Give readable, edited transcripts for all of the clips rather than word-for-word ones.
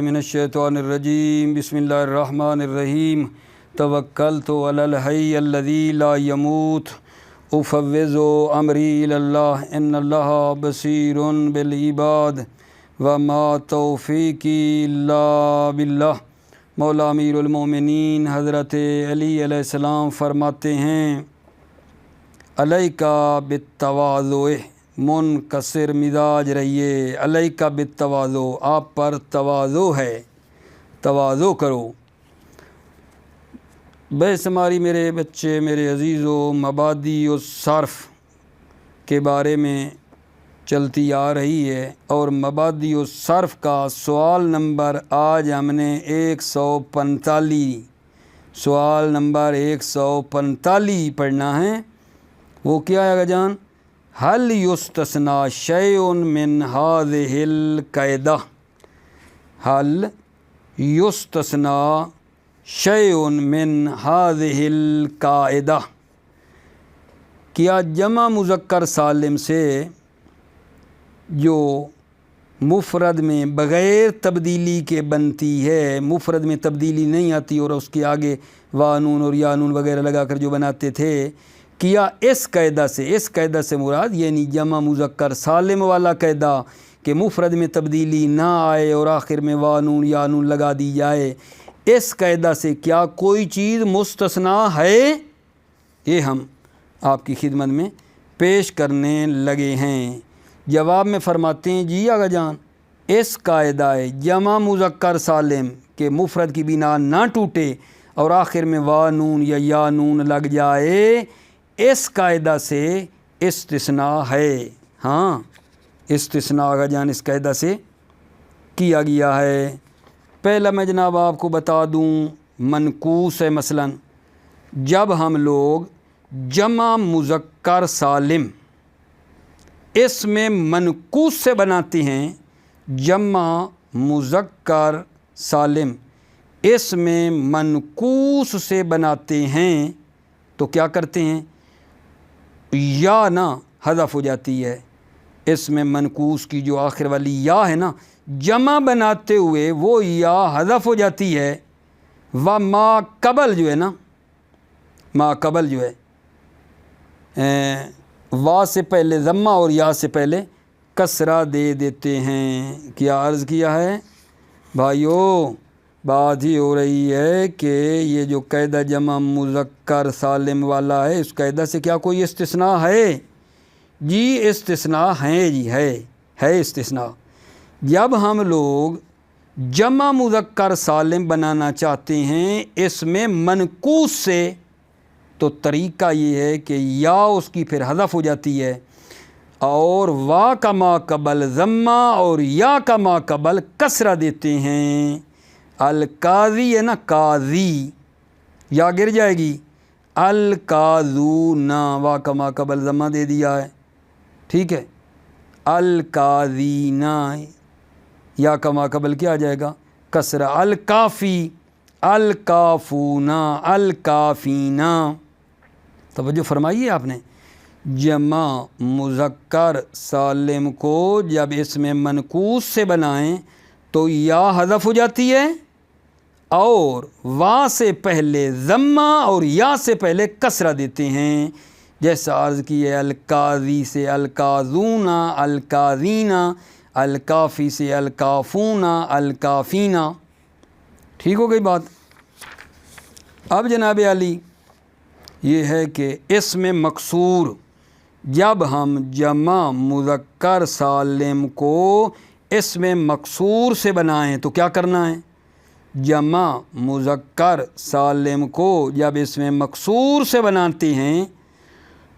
मिनश्शैतानिर्रजीम बिस्मिल्लाहिर्रहमानिर्रहीम तवक्कलतु अलल हय्य अल्लज़ी ला यमूत उफ़व्विज़ु अमरी इलल्लाह इन्नल्लाह बसीरुन बिल इबाद व मा तौफ़ीक़ी इल्ला बिल्लाह। मौला अमीरुल मोमिनीन हज़रत अली अलैहिस्सलाम फरमाते हैं, अलैका बित्तवाज़ुए, मुनकसिर मिजाज रहिए। अलैका बित्तवाज़ु, आप पर तवाज़ु है, तवाज़ु करो। बेशुमारी मेरे बच्चे, मेरे अज़ीज़ों, मबादी और सर्फ़ के बारे में चलती आ रही है और मबादी और सर्फ़ का सवाल नंबर आज हमने 145 सवाल नंबर 145 पढ़ना है। वो क्या है जान? हल युस्तस्ना शैउन मिन हाज़िहिल क़ाइदा, हल युस्तस्ना शैउन मिन हाज़िहिल क़ाइदा। क्या जमा मुज़क्कर सालिम से जो मुफ़रद में बग़ैर तब्दीली के बनती है, मुफ़रद में तब्दीली नहीं आती और उसके आगे वानून और यानून वगैरह लगाकर जो बनाते थे, किया इस कायदा से, इस कायदा से मुराद यानी जमा मुज़क्कर सालिम वाला कायदा कि मुफ़रद में तब्दीली ना आए और आखिर में वानून यानून लगा दी जाए, इस कायदा से क्या कोई चीज़ मुस्तस्ना है? ये हम आपकी खिदमत में पेश करने लगे हैं। जवाब में फरमाते हैं, जी आगा जान, इस कायदा जमा मुज़क्कर सालिम के मुफ़रद की बिना ना टूटे और आखिर में वानून या यानून लग जाए, इस कायदा से इस्तिस्ना है। हाँ, इस्तिस्ना आगा जान इस कायदा से किया गया है। पहला मैं जनाब आपको बता दूँ, मनकूस है। मसलन जब हम लोग जमा मुज़क्कर सालिम इसमें मनकूस से बनाते हैं, जमा मुज़क्कर सालिम इसमें मनकूस से बनाते हैं, तो क्या करते हैं? या ना हज़फ हो जाती है। इसमें मनकूस की जो आखिर वाली या है ना, जमा बनाते हुए वो या हज़फ हो जाती है। व मा कबल जो है ना, मा कबल जो है वा से पहले ज़म्मा और या से पहले कसरा दे देते हैं। क्या अर्ज़ किया है भाइयों? बात ही हो रही है कि ये जो कायदा जमा मुज़क्कर सालिम वाला है, इस कायदा से क्या कोई इस्तिस्ना है? जी इस्तिस्ना है, जी है इस्तिस्ना। जब हम लोग जमा मुज़क्कर सालिम बनाना चाहते हैं इसमें मनकूस से, तो तरीक़ा ये है कि या उसकी फिर हज़फ हो जाती है और वा का मा कबल ज़म्मा और या का मा कबल कसरा देते हैं। अल काज़ी है ना, काज़ी, या गिर जाएगी। अल काज़ू ना, वा का मा कबल ज़म्मा दे दिया है, ठीक है। अल काज़ी ना, या का मा कबल क्या आ जाएगा? कसरा। अल काफ़ी, अल काफ़ूना, अल काफ़ीना। तवज्जो फरमाइए आपने। जमा मुज़क्कर सालिम को जब इसमें मनकूस से बनाएं तो या हज़फ हो जाती है और वा से पहले ज़म्मा और या से पहले कसरा देते हैं। जैसा अर्ज़ की है, अल काज़ी से अल काज़ूना, अल काज़ीना, अल काफ़ी से अल काफ़ूना, अल काफ़ीना। ठीक हो गई बात। अब जनाब अली ये है कि इसमें मकसूर जब हम जमा मुज़क्कर सालिम को इसमें मकसूर से बनाएं तो क्या करना है? जमा मुज़क्कर सालिम को जब इसमें मकसूर से बनाते हैं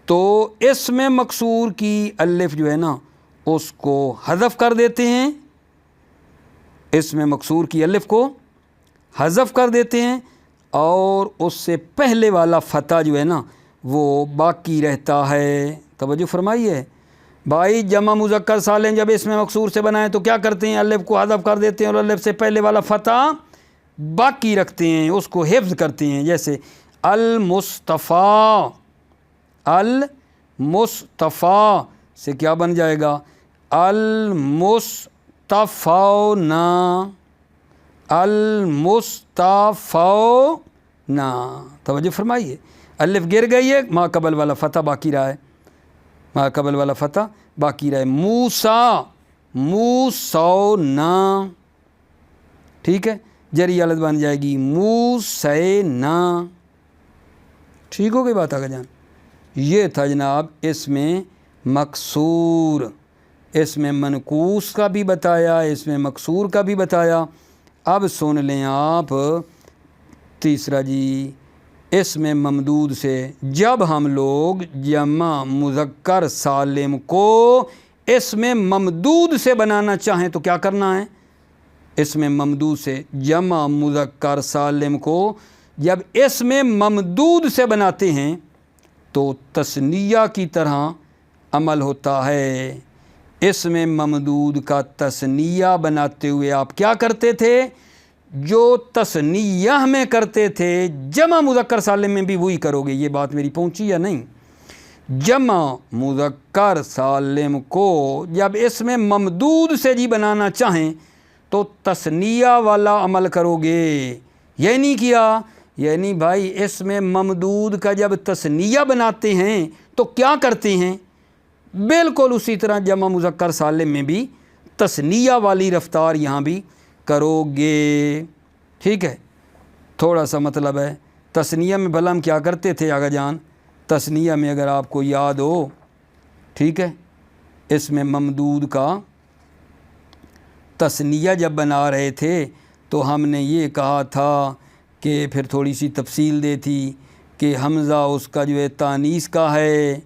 तो इसमें मकसूर की अलिफ जो है ना उसको हज़फ कर देते हैं, इसमें मकसूर की अलिफ को हज़फ कर देते हैं और उससे पहले वाला फ़तह जो है ना वो बाकी रहता है। तवज्जो फरमाइए भाई, जमा मुज़क्कर सालिम जब इसमें मकसूर से बनाएं तो क्या करते हैं? अलिफ को हज़फ कर देते हैं और अलिफ से पहले वाला फ़तह बाकी रखते हैं, उसको हिफ्ज़ करते हैं। जैसे अल मुस्तफ़ा, अल मुस्तफ़ा से क्या बन जाएगा? अल मुस्तफ़ौना, المصطفونا، توجہ فرمائیے، الف گر گئی ہے، ما قبل والا فتح باقی رہا ہے، ما قبل والا فتح باقی رہا ہے، موسیٰ موسونا، ٹھیک ہے، جری حالت بن جائے گی موسینا، ٹھیک ہو گئی بات آگے جان۔ یہ تھا جناب اس میں مکسور، اس میں منقوص کا بھی بتایا، اس میں مکسور کا بھی بتایا۔ اب سن لیں آپ تیسرا جی، اس میں ممدود سے جب ہم لوگ جمع مذکر سالم کو اس میں ممدود سے بنانا چاہیں تو کیا کرنا ہے؟ اس میں ممدود سے جمع مذکر سالم کو جب اس میں ممدود سے بناتے ہیں تو تثنیہ کی طرح عمل ہوتا ہے۔ اس میں ممدود کا تثنیہ بناتے ہوئے آپ کیا کرتے تھے؟ جو تثنیہ میں کرتے تھے جمع مذکر سالم میں بھی وہی کرو گے۔ یہ بات میری پہنچی یا نہیں؟ جمع مذکر سالم کو جب اس میں ممدود سے جی بنانا چاہیں تو تثنیہ والا عمل کرو گے۔ یہ نہیں کیا، یعنی بھائی اس میں ممدود کا جب تثنیہ بناتے ہیں تو کیا کرتے ہیں؟ بالکل اسی طرح جمع مذکر سالم میں بھی تثنیہ والی رفتار یہاں بھی کرو گے، ٹھیک ہے۔ تھوڑا سا مطلب ہے تثنیہ میں بھلا ہم کیا کرتے تھے آگا جان؟ تثنیہ میں اگر آپ کو یاد ہو، ٹھیک ہے، اس میں ممدود کا تثنیہ جب بنا رہے تھے تو ہم نے یہ کہا تھا کہ پھر تھوڑی سی تفصیل دے تھی کہ حمزہ اس کا جو ہے تانیث کا ہے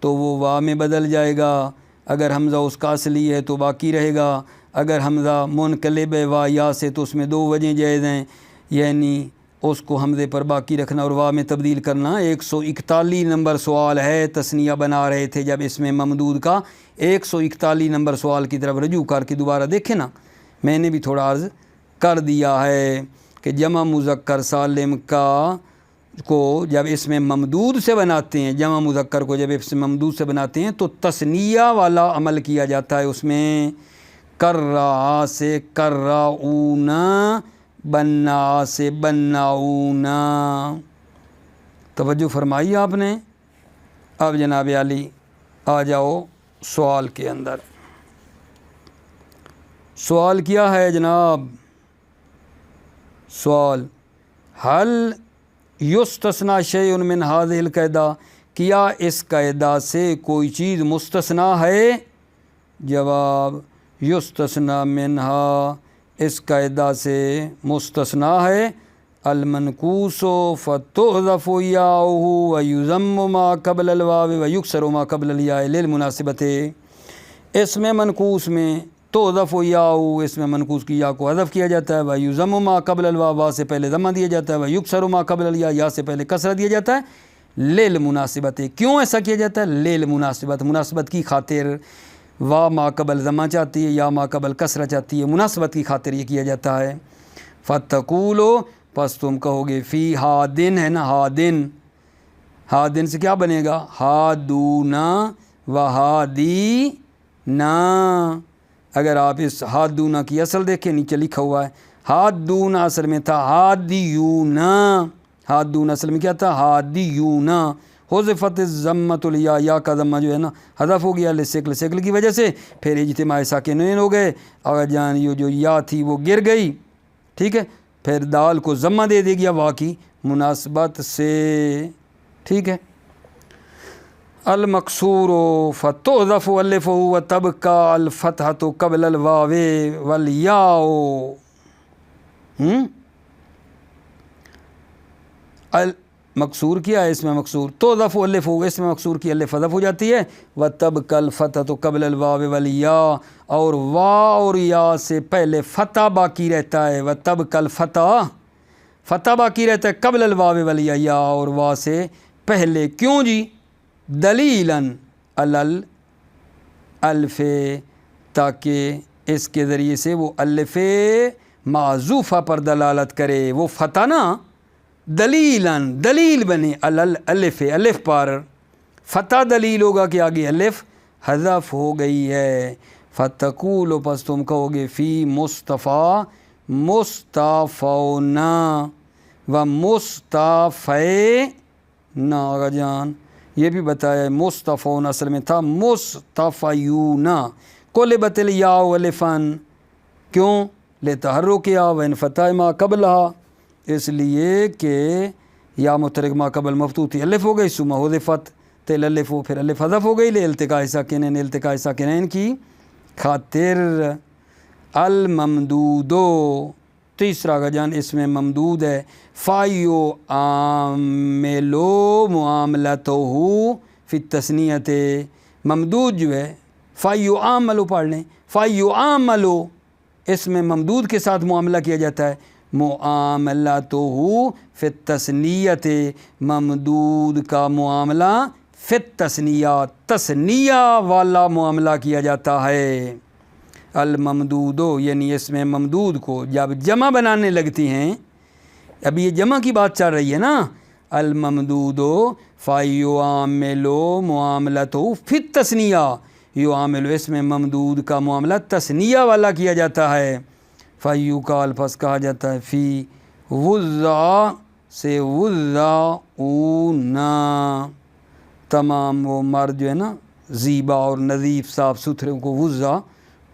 تو وہ وا میں بدل جائے گا، اگر حمزہ اس کا اصلی ہے تو باقی رہے گا، اگر حمزہ منقلب ہے وا یا سے تو اس میں دو وجہیں جائز ہیں، یعنی اس کو حمزے پر باقی رکھنا اور وا میں تبدیل کرنا۔ 141 نمبر سوال ہے، تثنیہ بنا رہے تھے جب اس میں ممدود کا، 141 نمبر سوال کی طرف رجوع کر کے دوبارہ دیکھیں نا، میں نے بھی تھوڑا عرض کر دیا ہے کہ جمع مذکر سالم کو جب اس میں ممدود سے بناتے ہیں، جمع مذکر کو جب اس میں ممدود سے بناتے ہیں تو تثنیہ والا عمل کیا جاتا ہے۔ اس میں کرا سے کراؤنا، بنا سے بناؤنا، توجہ فرمائی آپ نے۔ اب جناب علی آ جاؤ سوال کے اندر۔ سوال کیا ہے جناب؟ سوال حل یستثنی شیء من هذه القاعدہ، کیا اس قاعدہ سے کوئی چیز مستثنا ہے؟ جواب یستثنی منہا، اس قاعدہ سے مستثنا ہے المنقوص فتحذف یاؤہ ویضم ما قبل الواو ویکسر ما قبل الیاء للمناسبۃ۔ اس میں منقوص میں تحذف یاؤہ، اس میں منقوص کی یا کو حذف کیا جاتا ہے، ویضم ما قبل الواو، وا سے پہلے ضمہ دیا جاتا ہے، ویکسر ما قبل الیاء، یا سے پہلے کسرہ دیا جاتا ہے، للمناسبۃ۔ کیوں ایسا کیا جاتا ہے؟ للمناسبت، مناسبت کی خاطر۔ وا ما قبل ضمہ چاہتی ہے، یا ما قبل کسرہ چاہتی ہے، مناسبت کی خاطر یہ کیا جاتا ہے۔ فتقولو، پس تم کہو گے، فی ہادن ہے نا، ہادن، ہادن سے کیا بنے گا؟ ہادونا و ہادینا۔ اگر آپ اس ہادونا کی اصل دیکھیں، نیچے لکھا ہوا ہے ہادونا اصل میں تھا ہادیونا، ہادونا اصل میں کیا تھا؟ ہادیونا۔ حذفت الضمۃ الیا، یا کا ضمہ جو ہے نا حذف ہو گیا لثقل کی وجہ سے، پھر اجتماع ساکنین ہو گئے، اور جان یہ جو یا تھی وہ گر گئی، ٹھیک ہے، پھر دال کو ضمہ دے گیا وا کی مناسبت سے، ٹھیک ہے۔ المقصور فتحذف الف وتبقى الفتحة قبل الواو والیاء۔ مقصور کیا ہے اس میں؟ مقصور تحذف الف، اس میں مقصور کی الف حذف ہو جاتی ہے، وتبقى الفتحة قبل الواو والیاء، اور وا اور یا سے پہلے فتح باقی رہتا ہے، وتبقى الفتح، فتح باقی رہتا ہے قبل الواو والیاء، یا اور وا سے پہلے۔ کیوں جی؟ دلیلاً علی الف، تاکہ اس کے ذریعے سے وہ الف معذوفہ پر دلالت کرے، وہ فتح نا دلیلاً دلیل بنے، علی الف، الف پر فتح دلیل ہوگا کہ آگے الف حذف ہو گئی ہے۔ فتقول، پس تم کہو گے، فی مصطفیٰ मुस्ताफ़ौना व मुस्ताफ़ैना आगा जान, ये भी बताया है मुस्ताफ़ौना असल में था मुस्ताफ़यूना। कुलिबतिल या वलिफ़न, क्यों? लेतहर्रुक या व इनफ़ताह मा क़ब्लहा, इसलिए कि या मुतहर्रिक मा क़ब्ल मफ़तूती अलिफ़ हो गई, सुम्मा हुज़िफ़त तिल अलिफ़ हो, फिर अलिफ़ हज़फ़ हो गई ले इल्तिक़ाए साकिनैन की खातिर। अल ममदूदो, तीसरा गजान इसमें ममदूद है। फ़ायो आमिलो मुआमलतहु फ़ी तस्नियते, ममदूद जो है फ़ायो आमलो पढ़ लें, फ़ायो आमलो इसमें ममदूद के साथ मुआमला किया जाता है। मुआमलतहु फ़ी तस्नियते, ममदूद का मुआमला फ़ी तस्निया, तस्निया वाला मुआमला किया जाता है। अल ममदूदो यानी इसमें ममदूद को जब जमा बनाने लगती हैं, अभी ये जमा की बात चल रही है ना। अल ममदूदो फ़ायुआमिलो मुआमलतो फ़ी तस्निया, युआमिलो इसमें ममदूद का मामला तस्निया वाला किया जाता है। फ़यू का अल्फस कहा जाता है फ़ी वुज़्ज़ा से वुज़्ज़ा ऊना, तमाम वो मर्द जो है ना ज़ीबा और नज़ीफ़ साफ़ सुथरे को वुज़्ज़ा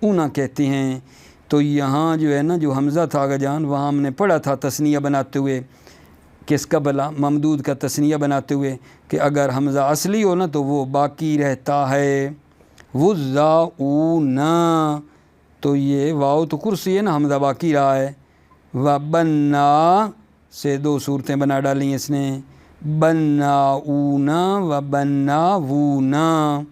ऊना कहते हैं। तो यहाँ जो है ना जो हमज़ा था गजान, वहाँ हमने पढ़ा था तस्निया बनाते हुए, किसका भला? ममदूद का तस्निया बनाते हुए कि अगर हमज़ा असली हो ना तो वो बाकी रहता है। वुज़्ज़ा ऊना, तो ये वाव तो कुर्सी है ना, हमज़ा बाकी रहा है। व बन्ना से दो सूरतें बना डाली इसने, बन्ना ऊना व बन्ना वूना,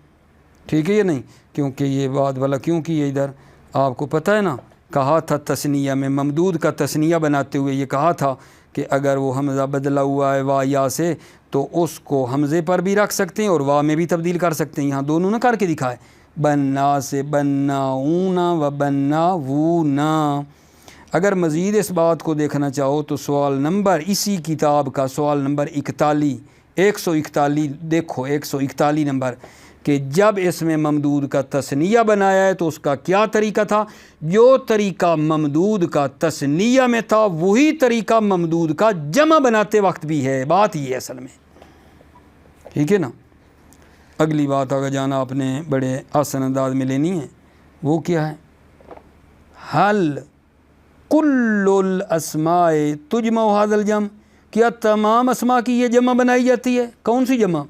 ठीक है ये नहीं, क्योंकि ये बात वाला क्यों की है इधर आपको पता है ना। कहा था तस्निया में ममदूद का तस्निया बनाते हुए ये कहा था कि अगर वो हमज़ा बदला हुआ है वाह या से तो उसको हमज़े पर भी रख सकते हैं और वाह में भी तब्दील कर सकते हैं। यहाँ दोनों ने करके दिखाए, बन्ना से बन्ना ऊना व बन्ना वूना। अगर मज़ीद इस बात को देखना चाहो तो सवाल नंबर इसी किताब का सवाल नंबर 141 देखो 141 नंबर कि जब इसमें ममदूद का तस्निया बनाया है तो उसका क्या तरीका था। जो तरीका ममदूद का तस्निया में था वही तरीका ममदूद का जमा बनाते वक्त भी है। बात ये असल में, ठीक है ना। अगली बात अगर जाना आपने बड़े आसान अंदाज में लेनी है, वो क्या है? हल कुल्लुल अस्माए तुजमा हाज़ल जम, क्या तमाम अस्मा की ये जमा बनाई जाती है? कौन सी जमा?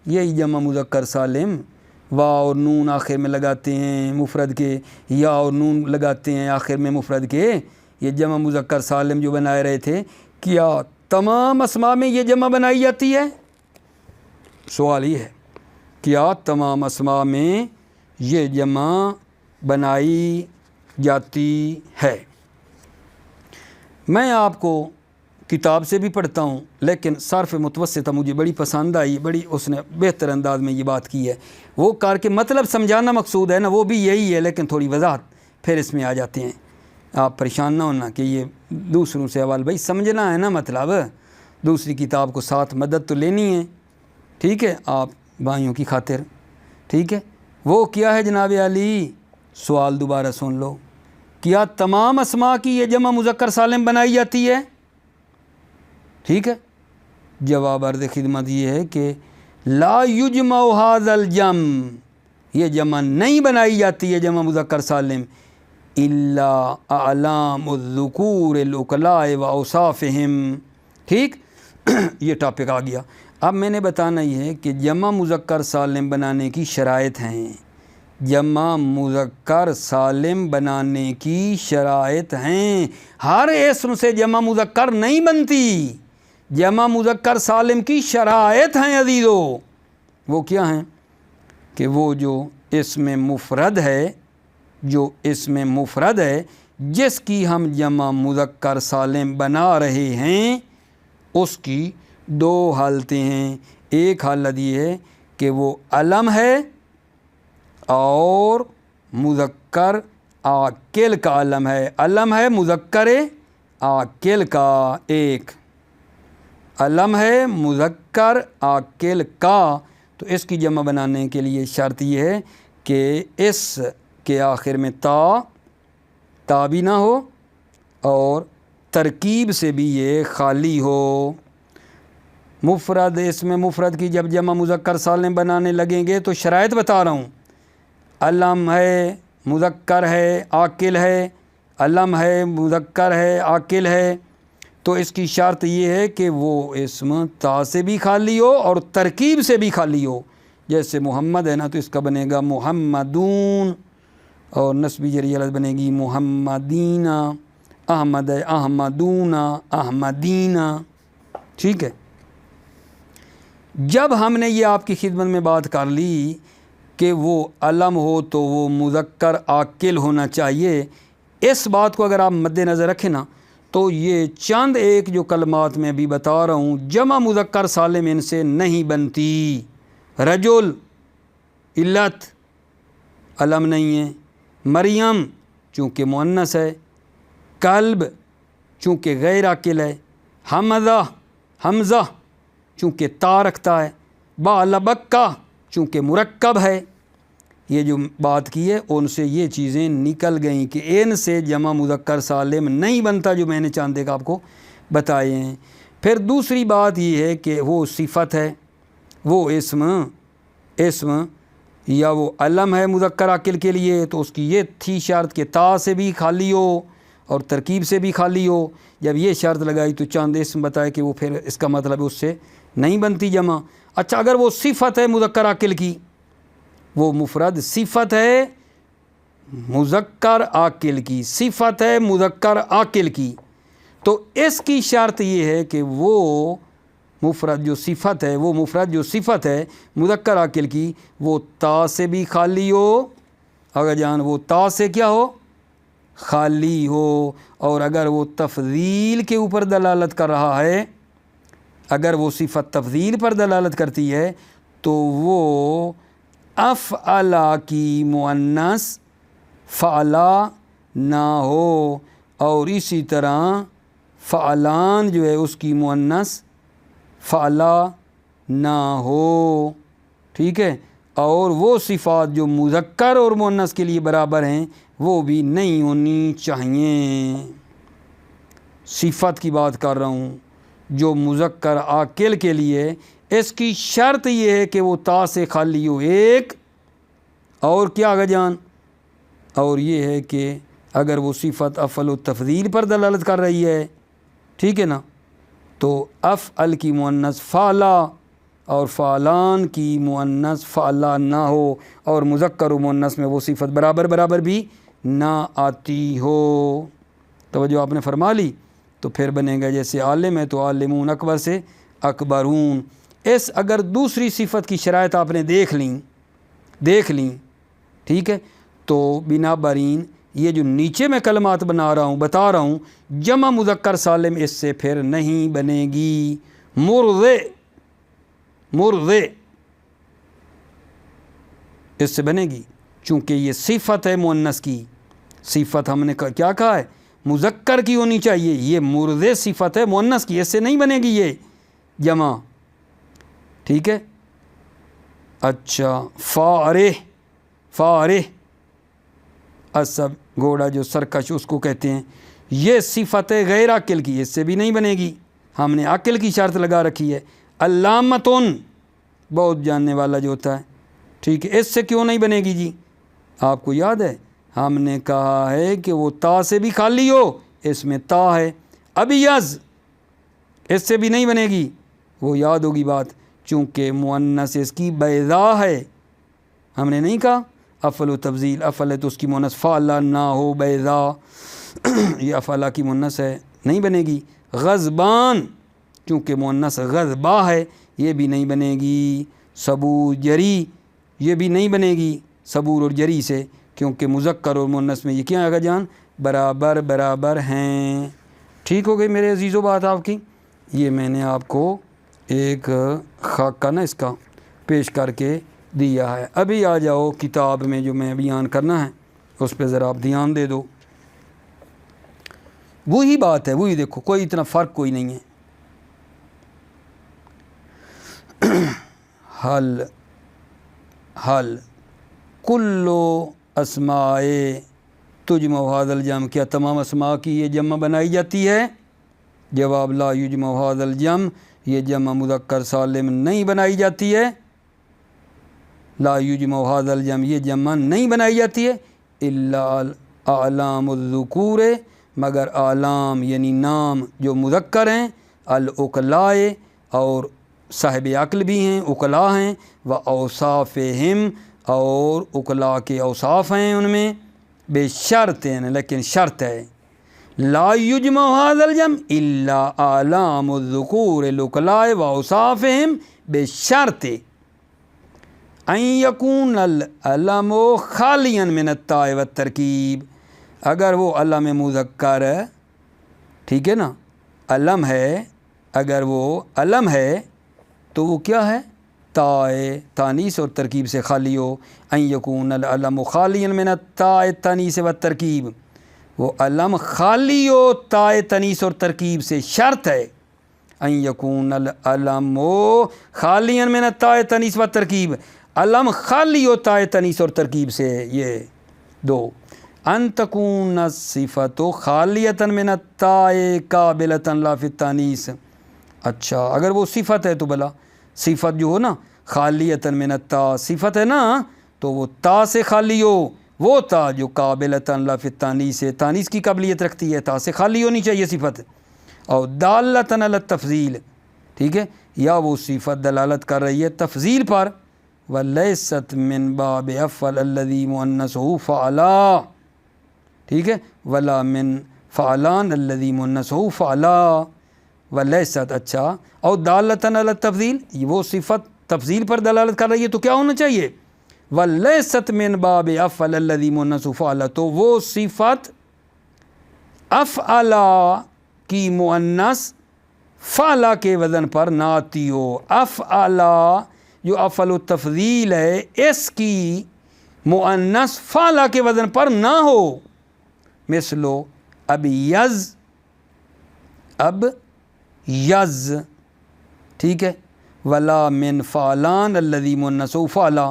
यही जमा मुज़क्कर सालिम, वाह और नून आखिर में लगाते हैं मुफरद के, या और नून लगाते हैं आखिर में मुफरद के, ये जमा मुज़क्कर सालिम जो बनाए रहे थे, क्या तमाम अस्मा में ये जमा बनाई जाती है? सवाल ये है, क्या तमाम अस्मा में ये जमा बनाई जाती है? मैं आपको किताब से भी पढ़ता हूँ, लेकिन सर्फ़ मुतवस्सिता मुझे बड़ी पसंद आई, बड़ी उसने बेहतर अंदाज में ये बात की है। वो करके मतलब समझाना मकसूद है ना, वो भी यही है, लेकिन थोड़ी वजाहत फिर इसमें आ जाती हैं। आप परेशान ना होना कि ये दूसरों से हवाल, भाई समझना है ना, मतलब दूसरी किताब को साथ मदद तो लेनी है, ठीक है, आप भाइयों की खातिर, ठीक है। वो क्या है जनाब अली? सवाल दोबारा सुन लो, क्या तमाम अस्मा की ये जमा मुज़क्कर सालिम बनाई जाती है? ठीक है, जवाब अर्ज़ खिदमत ये है कि ला युजमा हाज़ल जम, ये जमा नहीं बनाई जाती है जमा मुज़क्कर सालिम इल्ला अलामुज़्ज़ुकूर उकलाए व औसाफ़िहिम। ठीक ये टॉपिक आ गया। अब मैंने बताना ये है कि जमा मुज़क्कर सालिम बनाने की शराइत हैं, जमा मुज़क्कर सालिम बनाने की शराइत हैं। हर इस्म से जमा मुज़क्कर नहीं बनती, जमा मुज़क्कर सालिम की शराइत हैं अज़ीज़ो। वो क्या हैं? कि वो जो इसमें मुफ़रद है, जो इसमें मुफ़रद है जिसकी हम जमा मुज़क्कर सालिम बना रहे हैं, उसकी दो हालतें हैं। एक हालत ये है कि वो अलम है और मुज़क्कर आकिल का अलम है। अलम है मुज़क्कर आकिल का, एक अलम है मुज़क्कर आकिल का। तो इसकी जमा बनाने के लिए शर्त यह है कि इस के आखिर में ता भी ना हो اور ترکیب سے بھی یہ خالی ہو۔ مفرد، اس میں مفرد کی جب جمع مذکر سالم بنانے لگیں گے تو شرائط بتا رہا ہوں۔ علم ہے، مذکر ہے، عاقل ہے، علم ہے، مذکر ہے، عاقل ہے، تو اس کی شرط یہ ہے کہ وہ اسم تا سے بھی خالی ہو اور ترکیب سے بھی خالی ہو۔ جیسے محمد ہے نا تو اس کا بنے گا محمدون، اور نسبی جری علت بنے گی محمدین۔ احمد ہے احمدون، احمدین، ٹھیک ہے۔ جب ہم نے یہ آپ کی خدمت میں بات کر لی کہ وہ علم ہو تو وہ مذکر عاقل ہونا چاہیے، اس بات کو اگر آپ مد نظر رکھیں نا تو یہ چند ایک جو کلمات میں بھی بتا رہا ہوں جمع مذکر سالم ان سے نہیں بنتی۔ رجل علت، علم نہیں ہے۔ مریم چونکہ مؤنث ہے۔ کلب چونکہ غیر عاقل ہے۔ حمزہ، حمزہ چونکہ تا رکھتا ہے۔ بالبکہ چونکہ مرکب ہے۔ یہ جو بات کی ہے ان سے یہ چیزیں نکل گئیں کہ ان سے جمع مذکر سالم نہیں بنتا، جو میں نے چاند ایک آپ کو بتائے ہیں۔ پھر دوسری بات یہ ہے کہ وہ صفت ہے، وہ اسم یا وہ علم ہے مذکر عاقل کے لیے، تو اس کی یہ تھی شرط کہ تا سے بھی خالی ہو اور ترکیب سے بھی خالی ہو۔ جب یہ شرط لگائی تو چاند اسم بتائے کہ وہ پھر اس کا مطلب اس سے نہیں بنتی جمع۔ اچھا، اگر وہ صفت ہے مذکر عاقل کی، وہ مفرد صفت ہے مذکر عاقل کی، صفت ہے مذکر عاقل کی، تو اس کی شرط یہ ہے کہ وہ مفرد جو صفت ہے، وہ مفرد جو صفت ہے مذکر عاقل کی، وہ تا سے بھی خالی ہو، اگر جان وہ تا سے کیا ہو، خالی ہو، اور اگر وہ تفضیل کے اوپر دلالت کر رہا ہے، اگر وہ صفت تفضیل پر دلالت کرتی ہے تو وہ افعلا کی مؤنث فعلا نہ ہو، اور اسی طرح فعلان جو ہے اس کی مؤنث فعلا نہ ہو، ٹھیک ہے۔ اور وہ صفات جو مذکر اور مؤنث کے لیے برابر ہیں وہ بھی نہیں ہونی چاہیے۔ صفت کی بات کر رہا ہوں جو مذکر عاقل کے لیے، اس کی شرط یہ ہے کہ وہ تا سے خالی ہو ایک، اور کیا آگے جان، اور یہ ہے کہ اگر وہ صفت افعل و تفضیل پر دلالت کر رہی ہے، ٹھیک ہے نا، تو افعل کی مؤنث فعلا اور فعلان کی مؤنث فعلا نہ ہو، اور مذکر و مؤنث میں وہ صفت برابر بھی نہ آتی ہو۔ توجہ آپ نے فرما لی، تو پھر بنے گا جیسے عالم ہے تو عالمون، اکبر سے اکبرون۔ اس اگر دوسری صفت کی شرائط آپ نے دیکھ لیں، ٹھیک ہے، تو بنا برین یہ جو نیچے میں کلمات بتا رہا ہوں جمع مذکر سالم اس سے پھر نہیں بنے گی۔ مرضے اس سے بنے گی، چونکہ یہ صفت ہے مؤنث کی، صفت ہم نے کیا کہا ہے، مذکر کی ہونی چاہیے، یہ مرضے صفت ہے مؤنث کی، اس سے نہیں بنے گی یہ جمع، ٹھیک ہے۔ اچھا، فارح عصب گھوڑا جو سرکش اس کو کہتے ہیں، یہ صفت ہے غیر عاقل کی، اس سے بھی نہیں بنے گی، ہم نے عاقل کی شرط لگا رکھی ہے۔ علامتن بہت جاننے والا جو ہوتا ہے، ٹھیک ہے، اس سے کیوں نہیں بنے گی جی؟ آپ کو یاد ہے ہم نے کہا ہے کہ وہ تا سے بھی خالی ہو، اس میں تا ہے۔ ابیض اس سے بھی نہیں بنے گی، وہ یاد ہوگی بات، چونکہ مؤنث اس کی بیضا ہے، ہم نے نہیں کہا افعل و تفضیل، افعل ہے تو اس کی مؤنث فعلا نہ ہو، بیضا یہ افعلا کی مؤنث ہے، نہیں بنے گی۔ غضبان چونکہ مؤنث غضبہ ہے، یہ بھی نہیں بنے گی۔ صبور جری یہ بھی نہیں بنے گی صبور اور جری سے، کیونکہ مذکر اور مؤنث میں یہ کیا آگا جان، برابر ہیں۔ ٹھیک ہو گئی میرے عزیزو بات آپ کی؟ یہ میں نے آپ کو ایک خاکہ نا اس کا پیش کر کے دیا ہے۔ ابھی آ جاؤ کتاب میں جو میں بیان کرنا ہے اس پہ ذرا آپ دھیان دے دو۔ وہی بات ہے، وہی دیکھو، کوئی اتنا فرق کوئی نہیں ہے۔ حل کلو اسمائے تجمع هذا الجمع، کیا تمام اسماء کی یہ جمع بنائی جاتی ہے؟ جواب لا یجمع هذا الجمع، یہ جمع مذکر سالم نہیں بنائی جاتی ہے. لا یجمع هذا الجمع، یہ جمع نہیں بنائی جاتی ہے. الا اعلام الذکور، مگر اعلام یعنی نام جو مذکر ہیں، العقلاء اور صاحب عقل بھی ہیں، عقلاء ہیں، و اوصافہم اور عقلاء کے اوصاف ہیں ان میں، بے شرط ہیں، لیکن شرط ہے لا یجمع هذا الجمع الا اعلام الذکور العقلاء و اوصافہم بشرط ان یکون العلم خالیا من التاء والترکیب. اگر وہ علم مذکر، ٹھیک ہے نا، علم ہے، اگر وہ علم ہے تو وہ کیا ہے؟ تائے تانیث اور ترکیب سے خالی ہو. ان یکون العلم خالیا من التاء التانیث والترکیب، وہ علم خالی ہو تائے تانیث اور ترکیب سے، شرط ہے ان یکون العلم خالیا من التاء التانیث والترکیب، علم خالی ہو تائے تانیث اور ترکیب سے. یہ دو. ان تکون الصفۃ خالیۃ من التاء قابلۃ لا فی التانیث. اچھا اگر وہ صفت ہے تو بلا صفت جو ہو نا خالیۃ من التاء، صفت ہے نا تو وہ تا سے خالی ہو، وہ تا جو قابلۃ لا فی التانیث ہے، تانیث کی قابلیت رکھتی ہے، تا سے خالی ہونی چاہیے صفت. اور دالۃ علی التفضیل، ٹھیک ہے، یا وہ صفت دلالت کر رہی ہے تفضیل پر. ولیست من باب افعل الذی مؤنثہ فعلا، ٹھیک ہے، ولا من فعلان الذی مؤنثہ فعلا. ولیست، اچھا، اور دالۃ علی التفضیل، وہ صفت تفضیل پر دلالت کر رہی ہے تو کیا ہونا چاہیے؟ ولیست من باب افعل الذی مؤنثہ فعلا، تو وہ صفت افعلا کی مؤنث فعلا کے وزن پر نہ آتی ہو. افعلا جو افعل التفضیل ہے، اس کی مؤنث فعلا کے وزن پر نہ ہو. مثلو اب یز، اب یز، ٹھیک ہے، ولا من فعلان الذی مؤنثہ فعلا،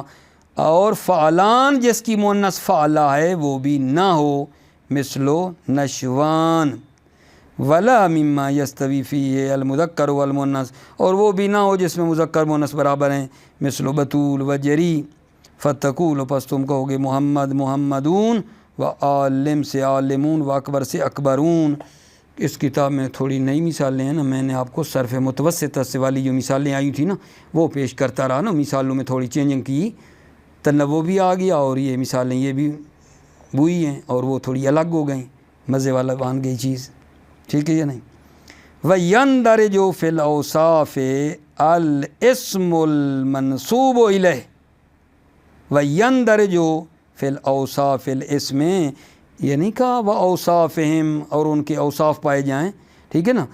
اور فعلان جس کی مؤنث فعلا ہے وہ بھی نہ ہو. مثلو نشوان، ولا مما یستوی فیہ المذکر والمؤنث، اور وہ بھی نہ ہو جس میں مذکر مؤنث برابر ہیں. مثل بطول و جری، فتقول، پس تم کہو گے محمد محمدون، و عالم سے عالمون، و اکبر سے اکبرون. اس کتاب میں تھوڑی نئی مثالیں ہیں نا، میں نے آپ کو صرف متوسطہ سے والی جو مثالیں آئی تھیں نا وہ پیش کرتا رہا نا، مثالوں میں تھوڑی چینجنگ کی، تنوع بھی آ گیا، اور یہ مثالیں یہ بھی ہوئی ہیں اور وہ تھوڑی الگ ہو گئیں، مزے والا بن گئی چیز، ٹھیک ہے یا نہیں. وَيَنْدَرِجُ فِي الْأَوْصَافِ الْاسْمُ الْمَنْسُوبُ إِلَيْهِ. وَيَنْدَرِجُ فِي الْأَوْصَافِ الْاسْمِ، یہ نہیں کہا وَأَوْصَافِهِمْ، اور ان کے اوصاف پائے جائیں، ٹھیک ہے نا،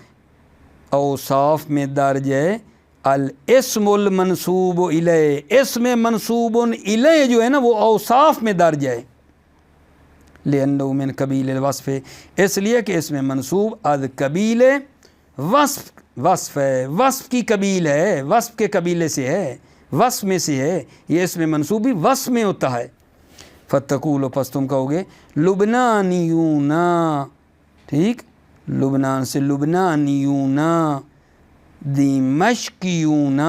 اوصاف میں درج ہے الاسم المنصوب الیہ، اسم منصوب الیہ جو ہے نا وہ اوصاف میں درج ہے. لأنه من قبیل الوصف، اس لیے کہ اس میں منصوب از قبیل وصف ہے، وصف کی قبیل ہے، وصف کے قبیلے سے ہے، وصف میں سے ہے، یہ اس میں منصوب بھی وصف میں ہوتا ہے. فتقول، پس تم کہو گے لبنانیون، ٹھیک، لبنان سے لبنانیون، دمشقیون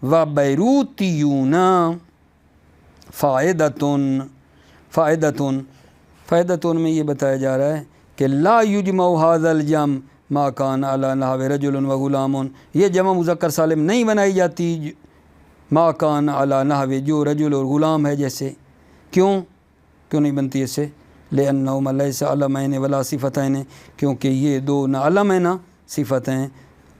و بیروتیون. فائدتون میں یہ بتایا جا رہا ہے کہ لا یجمع هذا الجمع ما کان علی نحو رجل و غلام، یہ جمع مذکر سالم نہیں بنائی جاتی ما کان علی نحو، جو رجل اور غلام ہے جیسے. کیوں نہیں بنتی اس سے؟ لأنہما لیس علمین ولا صفتین، کیونکہ یہ دو نہ علم ہیں نہ صفت ہیں.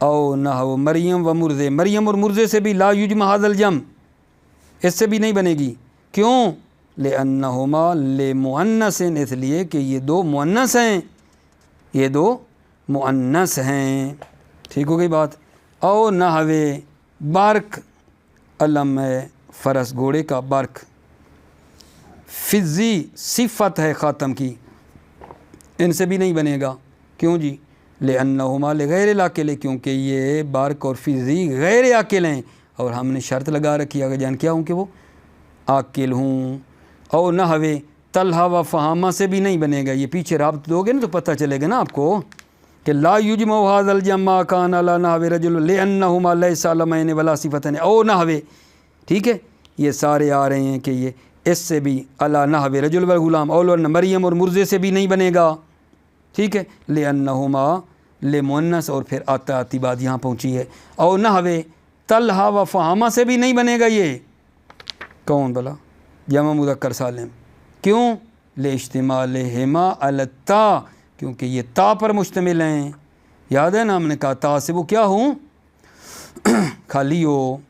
او نحو مریم و مرزے، مریم اور مرزے سے بھی لا یجمع هذا الجمع، اس سے بھی نہیں بنے گی. کیوں؟ لأنہما لمؤنث، اس لیے کہ یہ دو مؤنث ہیں، یہ دو مؤنث ہیں. ٹھیک ہو گئی بات. او نحو برق، علم ہے فرس گھوڑے کا برق. فضی صفت ہے خاتم کی، ان سے بھی نہیں بنے گا. کیوں جی؟ لأنہما لغیر العاقل، کیونکہ یہ برق اور فضی غیر عاقل ہیں، اور ہم نے شرط لگا رکھی اگر جان کیا ہوں کہ وہ عاقل ہوں. او نحو तलहा व फ़हामा से भी नहीं बनेगा। ये पीछे राब्त दोगे ना तो पता चलेगा ना आपको कि ला युजमउ हाज़ल जम्मा कान अला नहवे रजुल लिअन्नहुमा लैसा लमैन वला सिफ़तन औ नहवे। ठीक है, ये सारे आ रहे हैं कि ये इससे भी अला नहवे रजुल व गुलाम औल मरियम और मुर्ज़े से भी नहीं बनेगा। ठीक है, लिअन्नहुमा ले मुन्नस और फिर आती बात यहाँ पहुँची है औ नहवे तलहा व फ़हामा से भी नहीं बनेगा। ये कौन भला? जमा मुज़क्कर सालिम। क्यों? ले इज्तिमाल हिमा अलता, क्योंकि ये ता पर मुश्तमिल हैं। याद है ना हमने कहा ता से वो क्या हूँ खाली हो।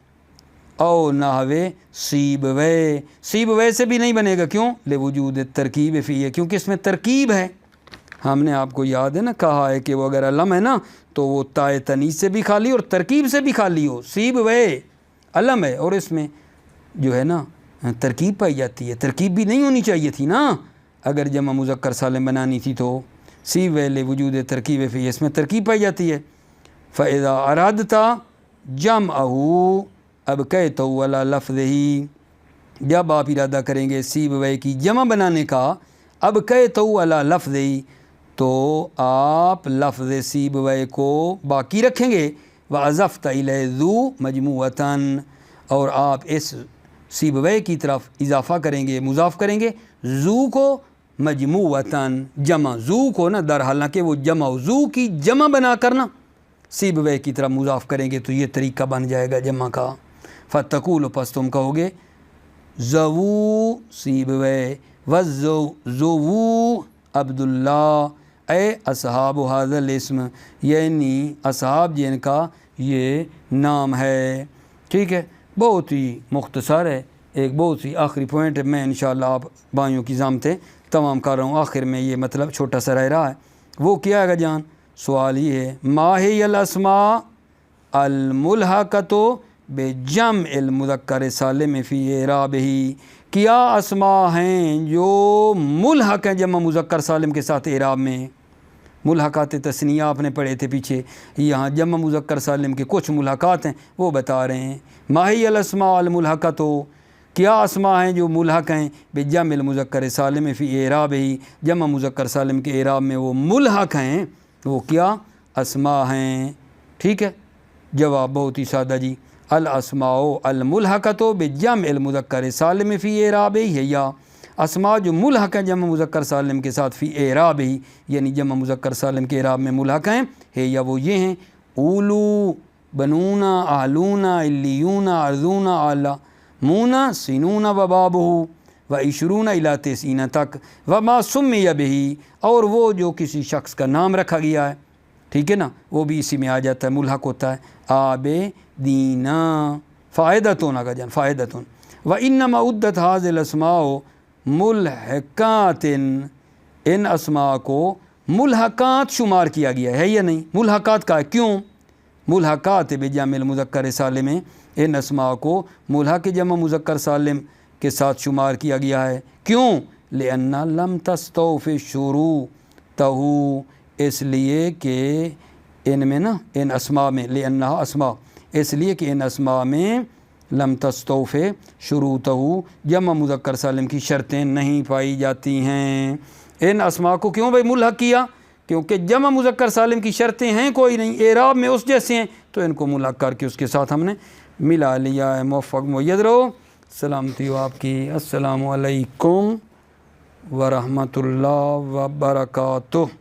औ नहवे सीब वे से भी नहीं बनेगा। क्यों? ले वजूद तरकीब फ़ी है, क्योंकि इसमें तरकीब है। हमने आपको याद है ना कहा है कि वो अगर अलम है ना तो वो ताए तनीस से भी खाली और तरकीब से भी खाली हो। सीब वे अलम है और इसमें जो है ना तरकीब पाई जाती है। तरकीब भी नहीं होनी चाहिए थी ना अगर जमा मुज़क्कर सालिम बनानी थी तो। सीब वे ले वजूद तरकीब फ़ी, इसमें तरकीब पाई जाती है। फ़इज़ा अरादता जमअहू, अब कहता वला लफ्ज़ ही, जब आप इरादा करेंगे सीब वे की जमा बनाने का, अब कहता वला लफ्ज़ ही, तो आप लफ्ज़ सीब वे को बाकी रखेंगे। व अज़फ़्ता इलै ज़ू मजमूअतन, और आप इस सीब वे की तरफ इजाफ़ा करेंगे, मुज़ाफ़ करेंगे ज़ू को मजमूअतन, जमा ज़ू को ना, दर हालांकि वो जमा ज़ू की जमा बना करना सीब वे की तरफ मुज़ाफ़ करेंगे तो ये तरीका बन जाएगा जमा का। फ़तक़ूल, पस तुम कहोगे ज़वू सीब वे व ज़ोवू अब्दुल्ला ए असहाब हाज़ल इस्म, यानी असहाब जिनका ये नाम है। ठीक है, बहुत ही मुख्तसर है, एक बहुत ही आखिरी पॉइंट है। मैं इंशाअल्लाह आप भाइयों की ज़ामतें तमाम कर रहा हूँ। आखिर में ये मतलब छोटा सा रह रहा है, वो क्या है जान? सवाल ये है माहियल अस्मा अल मुल्हक़तो बेजम इल मुज़क्कर सालिम फ़ी एराबिही, क्या अस्मा हैं जो मुल्हक़ हैं जमा मुज़क्कर सालिम के साथ एराब में। मुल्हक़ात तस्निया आपने पढ़े थे पीछे, यहाँ जमा मुज़क्कर सालिम के कुछ मुल्हक़ात हैं वो बता रहे हैं। माहियल अस्मा अल मुल्हक़तो, क्या अस्मा हैं जो मुल्हक़ हैं बेजम मुज़क्कर सालिम फ़ी एराबिही, जमा मुज़क्कर सालिम के एराब में वो मुल्हक़ हैं, वो क्या अस्मा हैं। ठीक है, जवाब बहुत ही सादा जी, अल अस्माओ अल मुल्हक़तो बेजम मुज़क्कर सालिम फ़ी एराबिही है, या अस्मा जो मुल्हक़ हैं जमा मुज़क्कर सालिम के साथ फ़ी एराबिही, यानी जमा मुज़क्कर सालिम के एराब में मुल्हक़ हैं है, या वो ये हैं ऊलू बनूना आहलूना इल्लियूना अर्ज़ूना आला मूना सिनूना व बाबहू व इशरूना इला तेसीना तक व मा सुम्मिया बिही, और वो जो किसी शख्स का नाम रखा गया है। ठीक है ना, वो भी इसी में आ जाता है, मुल्हक़ होता है। आबे दीना फ़ायदतुन का जान फ़ायदतुन व इन्नमा उद्दत हाज़िल अस्माओ मुल्हक़ातिन, इन अस्मा को मुल्हक़ात शुमार किया गया है या नहीं? मुल्हक़ात का क्यों? मुल्हक़ात बेजामिल मुज़क्कर सालिम में इन अस्मा को मुल्हक़ जमा मुज़क्कर सालिम के साथ शुमार किया गया है। क्यों? लिअन्ना लम तस्तौफ़ि शुरू तहू, इसलिए कि इनमें ना इन अस्मा में, लिअन्ना अस्मा, इसलिए कि इन अस्मा में लम तस्तौफ़े शुरूतहू जमा मुज़क्कर सालिम की शर्तें नहीं पाई जाती हैं। इन अस्मा को क्यों भाई मुल्हक़ किया? क्योंकि जमा मुज़क्कर सालिम की शर्तें हैं कोई नहीं, एराब में उस जैसे हैं, तो इनको मुल्हक़ करके उसके साथ हमने मिला लिया है। मुवफ़्फ़क़ मुय्यद रहो, सलामती हो आपकी। अस्सलामु अलैकुम व रहमतुल्लाह व बरकातुहू।